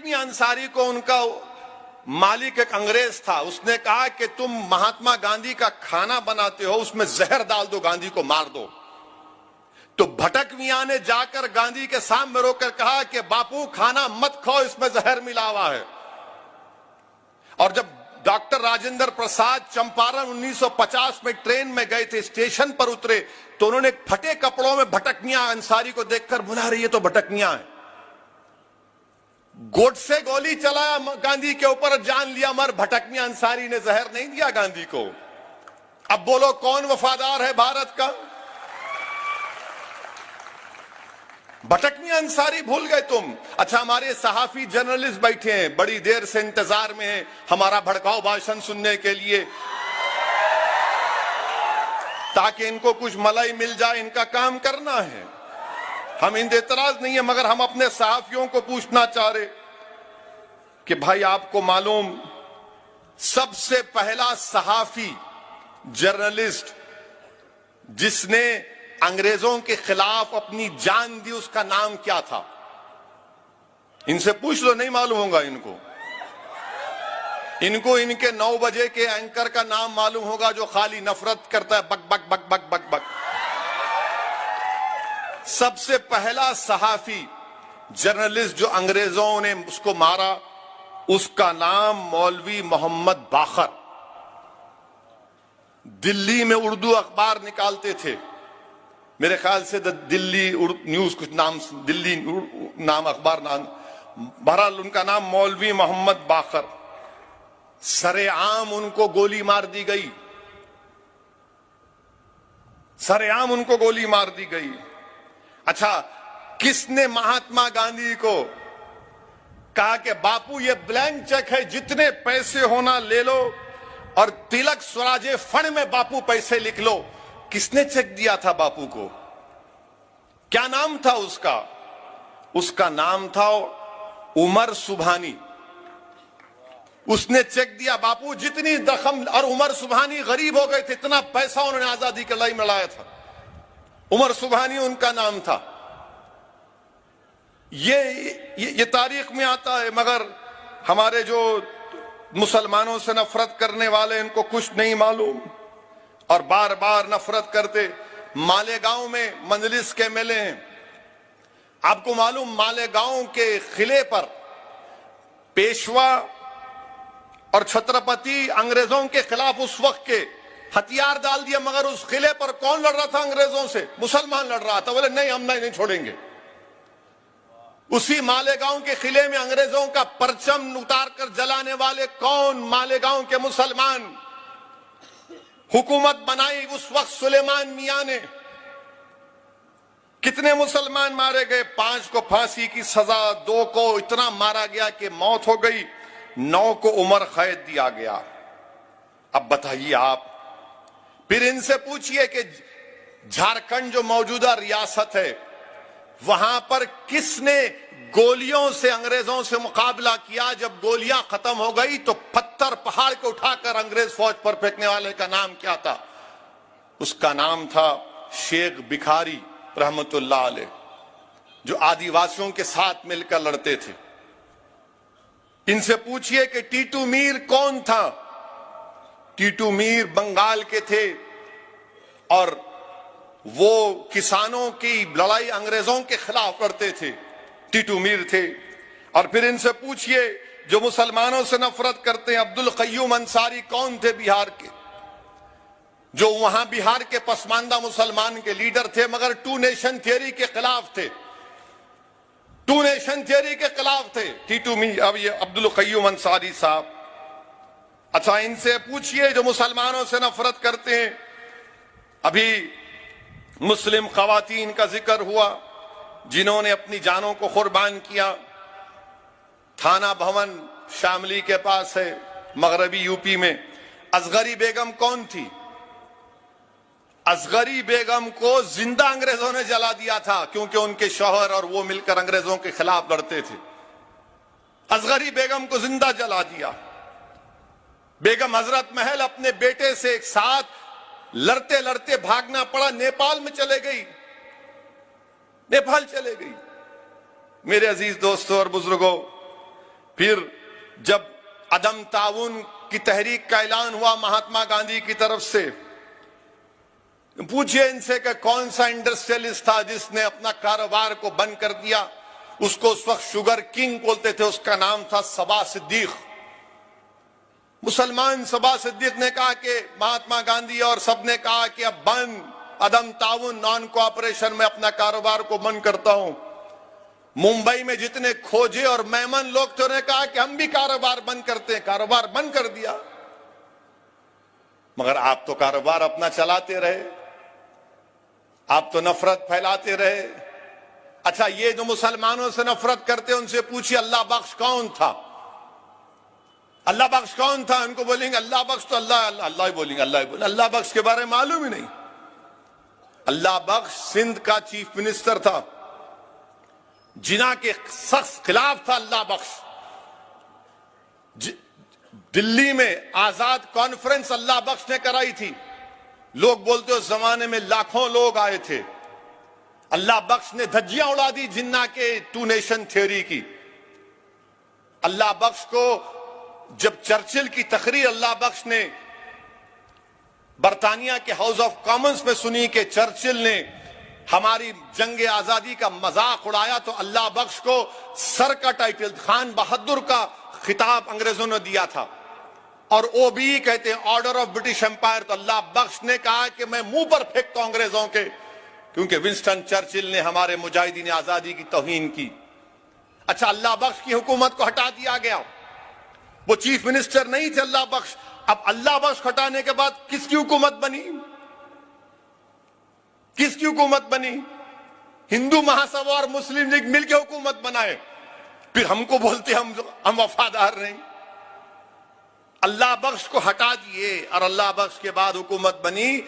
मियां अंसारी को उनका मालिक एक अंग्रेज था, उसने कहा कि तुम महात्मा गांधी का खाना बनाते हो, उसमें जहर डाल दो, गांधी को मार दो। तो भटक मियां ने जाकर गांधी के सामने रोकर कहा कि बापू खाना मत खाओ, इसमें जहर मिला हुआ है। और जब डॉक्टर राजेंद्र प्रसाद चंपारण 1950 में ट्रेन में गए थे, स्टेशन पर उतरे तो उन्होंने फटे कपड़ों में भटक मियां अंसारी को देखकर बुला रही है तो भटक मियां है। गोडसे गोली चलाया गांधी के ऊपर, जान लिया मर, भटक मियां अंसारी ने जहर नहीं दिया गांधी को। अब बोलो कौन वफादार है भारत का? भटक मियां अंसारी भूल गए तुम। अच्छा, हमारे सहाफी जर्नलिस्ट बैठे हैं, बड़ी देर से इंतजार में हैं हमारा भड़काऊ भाषण सुनने के लिए, ताकि इनको कुछ मलाई मिल जाए, इनका काम करना है। हम इन एतराज नहीं है, मगर हम अपने सहाफियों को पूछना चाह रहे कि भाई आपको मालूम सबसे पहला सहाफी जर्नलिस्ट जिसने अंग्रेजों के खिलाफ अपनी जान दी, उसका नाम क्या था? इनसे पूछ लो, नहीं मालूम होगा इनको। इनको इनके 9 बजे के एंकर का नाम मालूम होगा जो खाली नफरत करता है, बक बक बक बक बक बक। सबसे पहला सहाफी जर्नलिस्ट जो अंग्रेजों ने उसको मारा, उसका नाम मौलवी मोहम्मद बाखर। दिल्ली में उर्दू अखबार निकालते थे, मेरे ख्याल से दिल्ली न्यूज कुछ नाम, दिल्ली नाम अखबार नाम, बहरहाल उनका नाम मौलवी मोहम्मद बाखर। सरेआम उनको गोली मार दी गई, सरेआम उनको गोली मार दी गई। अच्छा, किसने महात्मा गांधी को कहा कि बापू ये ब्लैंक चेक है, जितने पैसे होना ले लो और तिलक स्वराजे फंड में बापू पैसे लिख लो? किसने चेक दिया था बापू को? क्या नाम था उसका? उसका नाम था उमर सुबहानी। उसने चेक दिया, बापू जितनी दखम, और उमर सुबहानी गरीब हो गए थे, इतना पैसा उन्होंने आजादी के लड़ाई में लाया था। उमर सुबहानी उनका नाम था। ये तारीख में आता है, मगर हमारे जो मुसलमानों से नफरत करने वाले, इनको कुछ नहीं मालूम और बार बार नफरत करते। मालेगांव में मंजलिस के मेले हैं, आपको मालूम, मालेगांव के किले पर पेशवा और छत्रपति अंग्रेजों के खिलाफ उस वक्त के हथियार डाल दिया, मगर उस किले पर कौन लड़ रहा था अंग्रेजों से? मुसलमान लड़ रहा था। बोले नहीं, हम नहीं छोड़ेंगे। उसी मालेगांव के किले में अंग्रेजों का परचम उतार कर जलाने वाले कौन? मालेगांव के मुसलमान। हुकूमत बनाई उस वक्त सुलेमान मियां ने। कितने मुसलमान मारे गए? 5 को फांसी की सजा, 2 को इतना मारा गया कि मौत हो गई, 9 को उम्र कैद दिया गया। अब बताइए आप, फिर इनसे पूछिए कि झारखंड जो मौजूदा रियासत है, वहां पर किसने गोलियों से अंग्रेजों से मुकाबला किया? जब गोलियां खत्म हो गई तो पत्थर पहाड़ को उठाकर अंग्रेज फौज पर फेंकने वाले का नाम क्या था? उसका नाम था शेख भिखारी रहमतुल्लाह अलैह, जो आदिवासियों के साथ मिलकर लड़ते थे। इनसे पूछिए कि टीटू मीर कौन था? टीटू मीर बंगाल के थे और वो किसानों की लड़ाई अंग्रेजों के खिलाफ करते थे, टीटू मीर थे। और फिर इनसे पूछिए जो मुसलमानों से नफरत करते हैं, अब्दुल कय्यूम अंसारी कौन थे? बिहार के, जो वहां बिहार के पसमानदा मुसलमान के लीडर थे, मगर 2 नेशन थियरी के खिलाफ थे। 2 नेशन थियरी के खिलाफ थे टीटू मीर, अब ये अब्दुल कय्यूम अंसारी साहब। अच्छा, इनसे पूछिए जो मुसलमानों से नफरत करते हैं, अभी मुस्लिम खवातीन का जिक्र हुआ जिन्होंने अपनी जानों को कुर्बान किया। थाना भवन शामली के पास है, मगरबी यूपी में। असगरी बेगम कौन थी? असगरी बेगम को जिंदा अंग्रेजों ने जला दिया था, क्योंकि उनके शौहर और वो मिलकर अंग्रेजों के खिलाफ लड़ते थे। असगरी बेगम को जिंदा जला दिया। बेगम हजरत महल अपने बेटे से एक साथ लड़ते लड़ते भागना पड़ा, नेपाल में चले गई, नेपाल चले गई। मेरे अजीज दोस्तों और बुजुर्गों, फिर जब अदम ताउन की तहरीक का ऐलान हुआ महात्मा गांधी की तरफ से, पूछिए इनसे कि कौन सा इंडस्ट्रियलिस्ट था जिसने अपना कारोबार को बंद कर दिया। उसको उस वक्त शुगर किंग बोलते थे, उसका नाम था सबा सिद्दीक। मुसलमान सबा सिद्दीक ने कहा कि महात्मा गांधी और सबने कहा कि अब बंद, अदम ताउन, नॉन कोऑपरेशन में अपना कारोबार को बंद करता हूं। मुंबई में जितने खोजे और मेमन लोग थे उन्होंने कहा कि हम भी कारोबार बंद करते हैं, कारोबार बंद कर दिया। मगर आप तो कारोबार अपना चलाते रहे, आप तो नफरत फैलाते रहे। अच्छा, ये जो मुसलमानों से नफरत करते उनसे पूछिए अल्लाह बख्श कौन था? अल्लाह बख्श कौन था? उनको बोलेंगे अल्लाह बख्श तो अल्लाह अल्लाह ही बोलेंगे, अल्लाह ही बोलेंगे। अल्लाह बख्श के बारे में मालूम ही नहीं। अल्लाह बख्श सिंध का चीफ मिनिस्टर था, जिना के सख्त खिलाफ था अल्लाह बख्श। दिल्ली में आजाद कॉन्फ्रेंस अल्लाह बख्श ने कराई थी। लोग बोलते उस जमाने में लाखों लोग आए थे। अल्लाह बख्श ने धज्जियां उड़ा दी जिन्ना के टू नेशन थ्योरी की। अल्लाह बख्श को जब चर्चिल की तकरीर अल्लाह बख्श ने बरतानिया के हाउस ऑफ कॉमन्स में सुनी कि चर्चिल ने हमारी जंग आजादी का मजाक उड़ाया, तो अल्लाह बख्श को सर का टाइटल, खान बहादुर का खिताब अंग्रेजों ने दिया था। और ओबी कहते हैं ऑर्डर ऑफ ब्रिटिश एम्पायर। तो अल्लाह बख्श ने कहा कि मैं मुंह पर फेंकता हूं अंग्रेजों के, क्योंकि विंस्टन चर्चिल ने हमारे मुजाहिदीन आजादी की तौहीन की। अच्छा, अल्लाह बख्श की हुकूमत को हटा दिया गया, वो चीफ मिनिस्टर नहीं थे अल्लाह बख्श। अब अल्लाह बख्श हटाने के बाद किसकी हुकूमत बनी? किसकी हुकूमत बनी? हिंदू महासभा और मुस्लिम लीग मिलकर हुकूमत बनाए, फिर हमको बोलते हम वफादार नहीं। अल्लाह बख्श को हटा दिए और अल्लाह बख्श के बाद हुकूमत बनी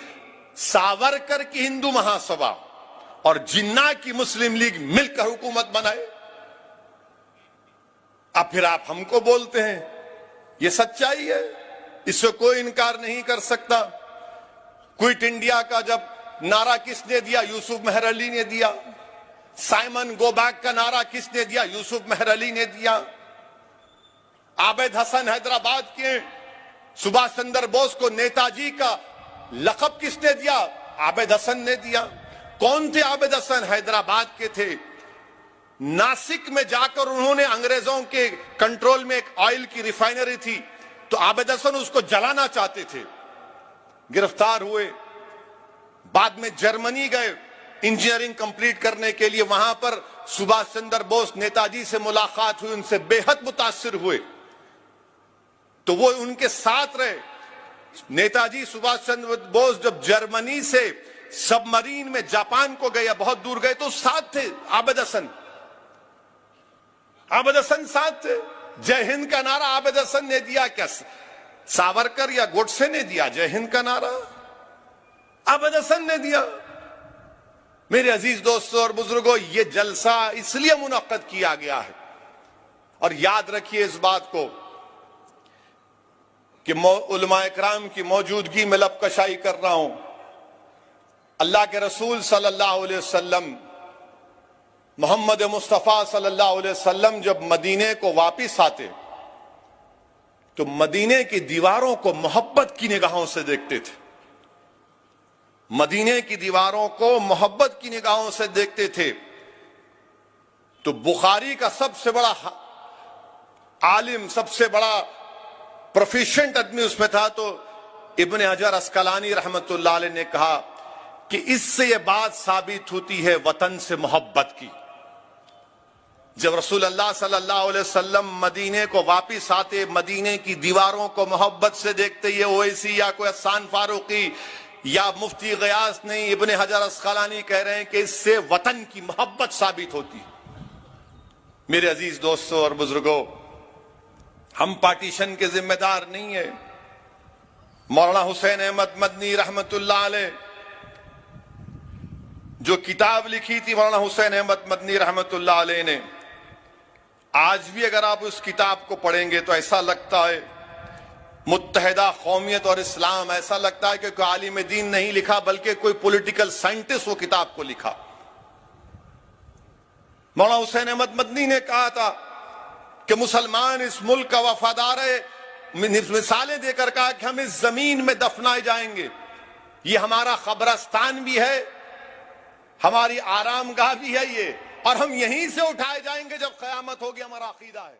सावरकर की हिंदू महासभा और जिन्ना की मुस्लिम लीग मिलकर हुकूमत बनाए। अब फिर आप हमको बोलते हैं, यह सच्चाई है, इससे कोई इनकार नहीं कर सकता। क्विट इंडिया का जब नारा किसने दिया? यूसुफ मेहर अली ने दिया। साइमन गो बैक का नारा किसने दिया? यूसुफ मेहर अली ने दिया। आबिद हसन हैदराबाद के सुभाष चंद्र बोस को नेताजी का लक़ब किसने दिया? आबिद हसन ने दिया। कौन थे आबिद हसन? हैदराबाद के थे। नासिक में जाकर उन्होंने अंग्रेजों के कंट्रोल में एक ऑयल की रिफाइनरी थी, तो आबिद हसन उसको जलाना चाहते थे, गिरफ्तार हुए। बाद में जर्मनी गए इंजीनियरिंग कंप्लीट करने के लिए, वहां पर सुभाष चंद्र बोस नेताजी से मुलाकात हुई, उनसे बेहद मुतासिर हुए, तो वो उनके साथ रहे। नेताजी सुभाष चंद्र बोस जब जर्मनी से सबमरीन में जापान को गए, बहुत दूर गए, तो साथ थे आबिद हसन। आबिद हसन साथ थे। जय हिंद का नारा आबिद हसन ने दिया क्या? सावरकर या गोडसे ने दिया जय हिंद का नारा? आबिद हसन ने दिया। मेरे अजीज दोस्तों और बुजुर्गों, ये जलसा इसलिए मुनक्कद किया गया है, और याद रखिए इस बात को कि उलमा इकराम की मौजूदगी में लबकशाई कर रहा हूं। अल्लाह के रसूल सल्लल्लाहु अलैहि वसल्लम, मोहम्मद मुस्तफ़ा सल्लल्लाहु अलैहि वसल्लम जब मदीने को वापिस आते तो मदीने की दीवारों को मोहब्बत की निगाहों से देखते थे। मदीने की दीवारों को मोहब्बत की निगाहों से देखते थे। तो बुखारी का सबसे बड़ा आलिम, सबसे बड़ा प्रोफिशिएंट आदमी उसमें था, तो इब्ने हजर अस्कलानी रहमतुल्लाह अलैह ने कहा कि इससे यह बात साबित होती है वतन से मोहब्बत की। जब रसूल अल्लाह सल्लल्लाहु अलैहि वसल्लम मदीने को वापिस आते, मदीने की दीवारों को मोहब्बत से देखते, ये ओवैसी या कोई हसन फारूकी या मुफ्ती गयास नहीं, इब्ने हजर अस्कलानी कह रहे हैं कि इससे वतन की मोहब्बत साबित होती। मेरे अजीज दोस्तों और बुजुर्गों, हम पार्टीशन के जिम्मेदार नहीं है। मौलाना हुसैन अहमद मदनी रहमतुल्लाह अलैह जो किताब लिखी थी मौलाना हुसैन अहमद मदनी रहमतुल्लाह अलैह ने, आज भी अगर आप उस किताब को पढ़ेंगे तो ऐसा लगता है मुत्तहिदा कौमियत और इस्लाम, ऐसा लगता है कि कोई आलिम दीन नहीं लिखा बल्कि कोई पॉलिटिकल साइंटिस्ट वो किताब को लिखा। मौलाना हुसैन अहमद मदनी ने कहा था कि मुसलमान इस मुल्क का वफादार है, मिसालें देकर कहा कि हम इस जमीन में दफनाए जाएंगे, ये हमारा कब्रस्तान भी है, हमारी आरामगाह भी है ये, और हम यहीं से उठाए जाएंगे जब क़यामत होगी, हमारा अकीदा है।